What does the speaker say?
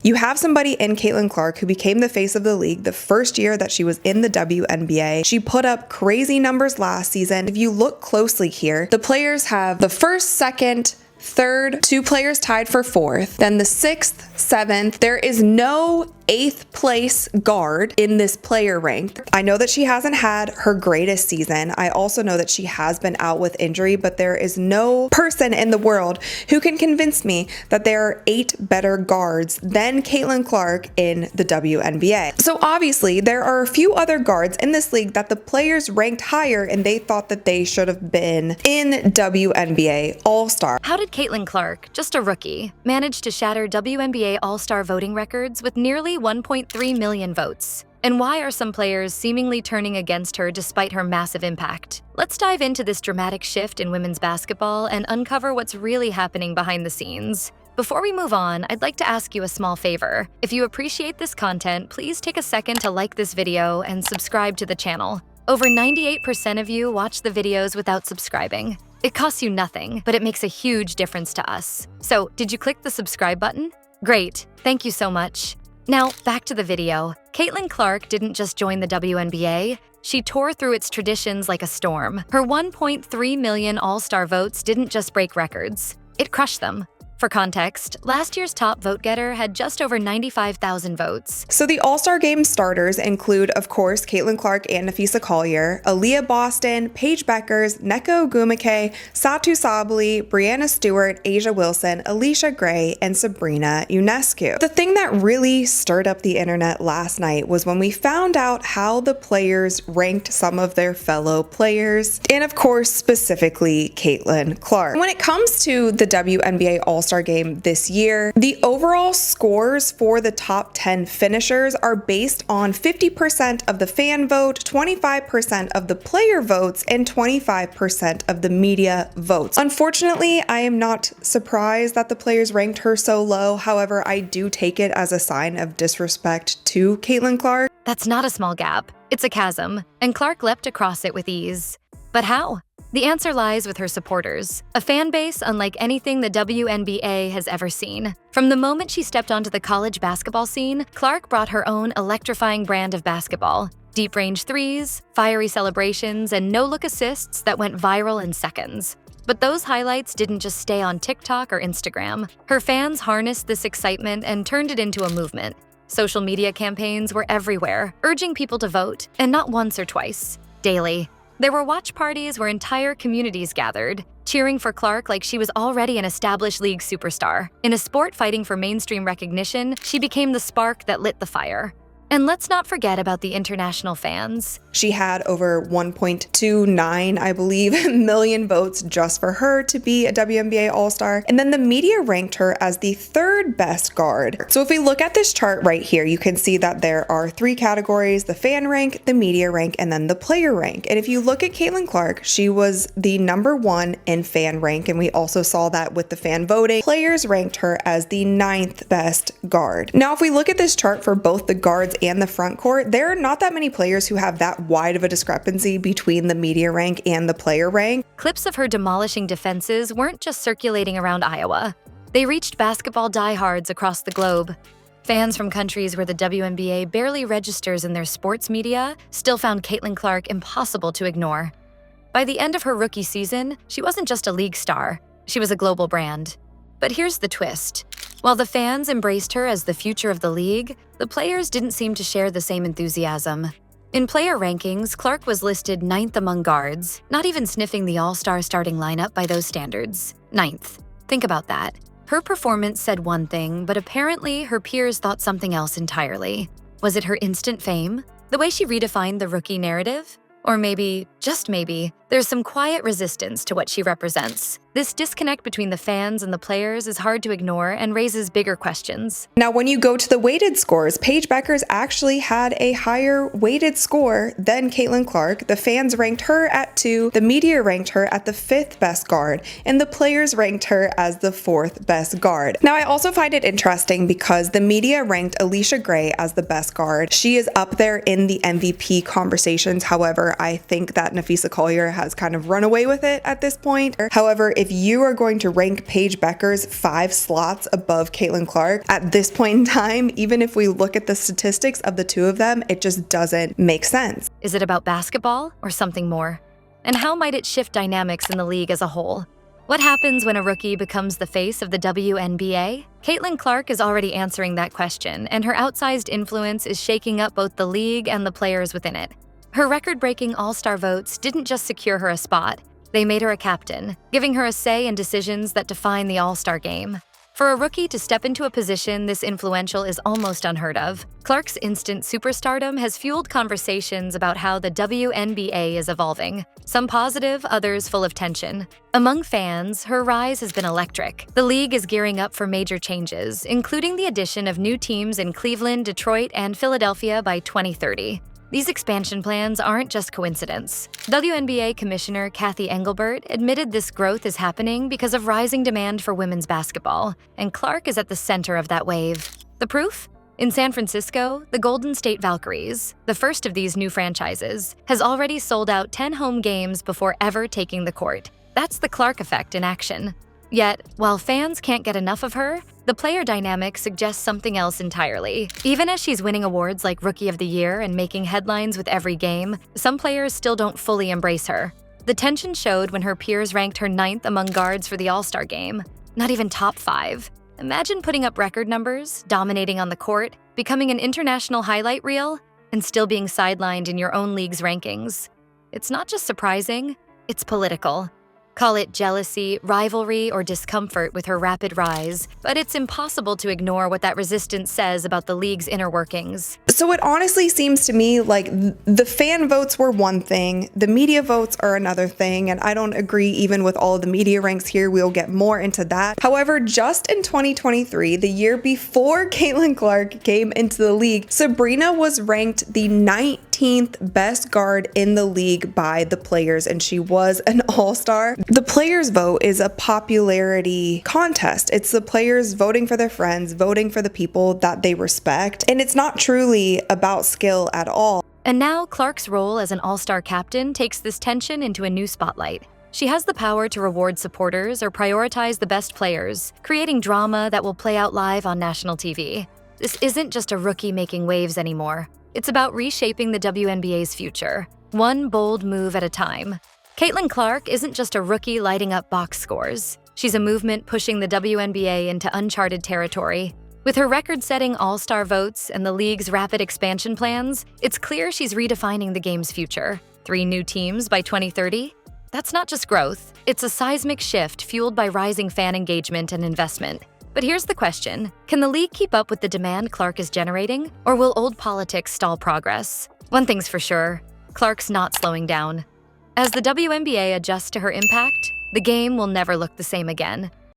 You have somebody in Caitlin Clark who became the face of the league the first year that she was in the WNBA. She put up crazy numbers last season. If you look closely here, the players have the first, second, third, 2 players tied for 4th, then the 6th, 7th. There is no 8th place guard in this player rank. I know that she hasn't had her greatest season. I also know that she has been out with injury, but there is no person in the world who can convince me that there are 8 better guards than Caitlin Clark in the WNBA. So obviously there are a few other guards in this league that the players ranked higher and they thought that they should have been in WNBA All-Star. How did Caitlin Clark, just a rookie, manage to shatter WNBA All-Star voting records with nearly 1.3 million votes? And why are some players seemingly turning against her despite her massive impact? Let's dive into this dramatic shift in women's basketball and uncover what's really happening behind the scenes. Before we move on, I'd like to ask you a small favor. If you appreciate this content, please take a second to like this video and subscribe to the channel. Over 98% of you watch the videos without subscribing. It costs you nothing, but it makes a huge difference to us. So, did you click the subscribe button? Great, thank you so much. Now, back to the video. Caitlin Clark didn't just join the WNBA, she tore through its traditions like a storm. Her 1.3 million All-Star votes didn't just break records, it crushed them. For context, last year's top vote-getter had just over 95,000 votes. So the All-Star Game starters include, of course, Caitlin Clark and Napheesa Collier, Aaliyah Boston, Paige Beckers, Neko Ogwumike, Satu Sabally, Brianna Stewart, Asia Wilson, Alicia Gray, and Sabrina Ionescu. The thing that really stirred up the internet last night was when we found out how the players ranked some of their fellow players, and of course, specifically Caitlin Clark. When it comes to the WNBA All-Star Game this year, the overall scores for the top 10 finishers are based on 50% of the fan vote, 25% of the player votes, and 25% of the media votes. Unfortunately, I am not surprised that the players ranked her so low. However, I do take it as a sign of disrespect to Caitlin Clark. That's not a small gap. It's a chasm, and Clark leapt across it with ease. But how? The answer lies with her supporters, a fan base unlike anything the WNBA has ever seen. From the moment she stepped onto the college basketball scene, Clark brought her own electrifying brand of basketball. Deep-range threes, fiery celebrations, and no-look assists that went viral in seconds. But those highlights didn't just stay on TikTok or Instagram. Her fans harnessed this excitement and turned it into a movement. Social media campaigns were everywhere, urging people to vote, and not once or twice, daily. There were watch parties where entire communities gathered, cheering for Clark like she was already an established league superstar. In a sport fighting for mainstream recognition, she became the spark that lit the fire. And let's not forget about the international fans. She had over 1.29, I believe, million votes just for her to be a WNBA All-Star. And then the media ranked her as the 3rd best guard. So if we look at this chart right here, you can see that there are 3 categories: the fan rank, the media rank, and then the player rank. And if you look at Caitlin Clark, she was the #1 in fan rank, and we also saw that with the fan voting. Players ranked her as the 9th best guard. Now, if we look at this chart for both the guards and the front court, there are not that many players who have that wide of a discrepancy between the media rank and the player rank. Clips of her demolishing defenses weren't just circulating around Iowa. They reached basketball diehards across the globe. Fans from countries where the WNBA barely registers in their sports media still found Caitlin Clark impossible to ignore. By the end of her rookie season, she wasn't just a league star, she was a global brand. But here's the twist. While the fans embraced her as the future of the league, the players didn't seem to share the same enthusiasm. In player rankings, Clark was listed 9th among guards, not even sniffing the All-Star starting lineup by those standards. 9th. Think about that. Her performance said one thing, but apparently her peers thought something else entirely. Was it her instant fame? The way she redefined the rookie narrative? Or maybe, just maybe, there's some quiet resistance to what she represents. This disconnect between the fans and the players is hard to ignore and raises bigger questions. Now, when you go to the weighted scores, Paige Beckers actually had a higher weighted score than Caitlin Clark. The fans ranked her at 2, the media ranked her at the 5th best guard, and the players ranked her as the 4th best guard. Now, I also find it interesting because the media ranked Alicia Gray as the best guard. She is up there in the MVP conversations. However, I think that Napheesa Collier has kind of run away with it at this point. However, if you are going to rank Paige Bueckers 5 slots above Caitlin Clark at this point in time, even if we look at the statistics of the two of them, it just doesn't make sense. Is it about basketball or something more? And how might it shift dynamics in the league as a whole? What happens when a rookie becomes the face of the WNBA? Caitlin Clark is already answering that question, and her outsized influence is shaking up both the league and the players within it. Her record-breaking All-Star votes didn't just secure her a spot, they made her a captain, giving her a say in decisions that define the All-Star game. For a rookie to step into a position this influential is almost unheard of. Clark's instant superstardom has fueled conversations about how the WNBA is evolving, some positive, others full of tension. Among fans, her rise has been electric. The league is gearing up for major changes, including the addition of new teams in Cleveland, Detroit, and Philadelphia by 2030. These expansion plans aren't just coincidence. WNBA Commissioner Kathy Engelbert admitted this growth is happening because of rising demand for women's basketball, and Clark is at the center of that wave. The proof? In San Francisco, the Golden State Valkyries, the first of these new franchises, has already sold out 10 home games before ever taking the court. That's the Clark effect in action. Yet, while fans can't get enough of her, the player dynamic suggests something else entirely. Even as she's winning awards like Rookie of the Year and making headlines with every game, some players still don't fully embrace her. The tension showed when her peers ranked her 9th among guards for the All-Star game, not even top 5. Imagine putting up record numbers, dominating on the court, becoming an international highlight reel, and still being sidelined in your own league's rankings. It's not just surprising, it's political. Call it jealousy, rivalry, or discomfort with her rapid rise, but it's impossible to ignore what that resistance says about the league's inner workings. So it honestly seems to me like the fan votes were one thing, the media votes are another thing, and I don't agree even with all of the media ranks here. We'll get more into that. However, just in 2023, the year before Caitlin Clark came into the league, Sabrina was ranked the 19th best guard in the league by the players, and she was an all-star. The players' vote is a popularity contest. It's the players voting for their friends, voting for the people that they respect, and it's not truly about skill at all. And now Clark's role as an all-star captain takes this tension into a new spotlight. She has the power to reward supporters or prioritize the best players, creating drama that will play out live on national TV. This isn't just a rookie making waves anymore. It's about reshaping the WNBA's future, one bold move at a time. Caitlin Clark isn't just a rookie lighting up box scores. She's a movement pushing the WNBA into uncharted territory. With her record-setting all-star votes and the league's rapid expansion plans, it's clear she's redefining the game's future. 3 new teams by 2030? That's not just growth, it's a seismic shift fueled by rising fan engagement and investment. But here's the question, can the league keep up with the demand Clark is generating, or will old politics stall progress? One thing's for sure, Clark's not slowing down. As the WNBA adjusts to her impact, the game will never look the same again.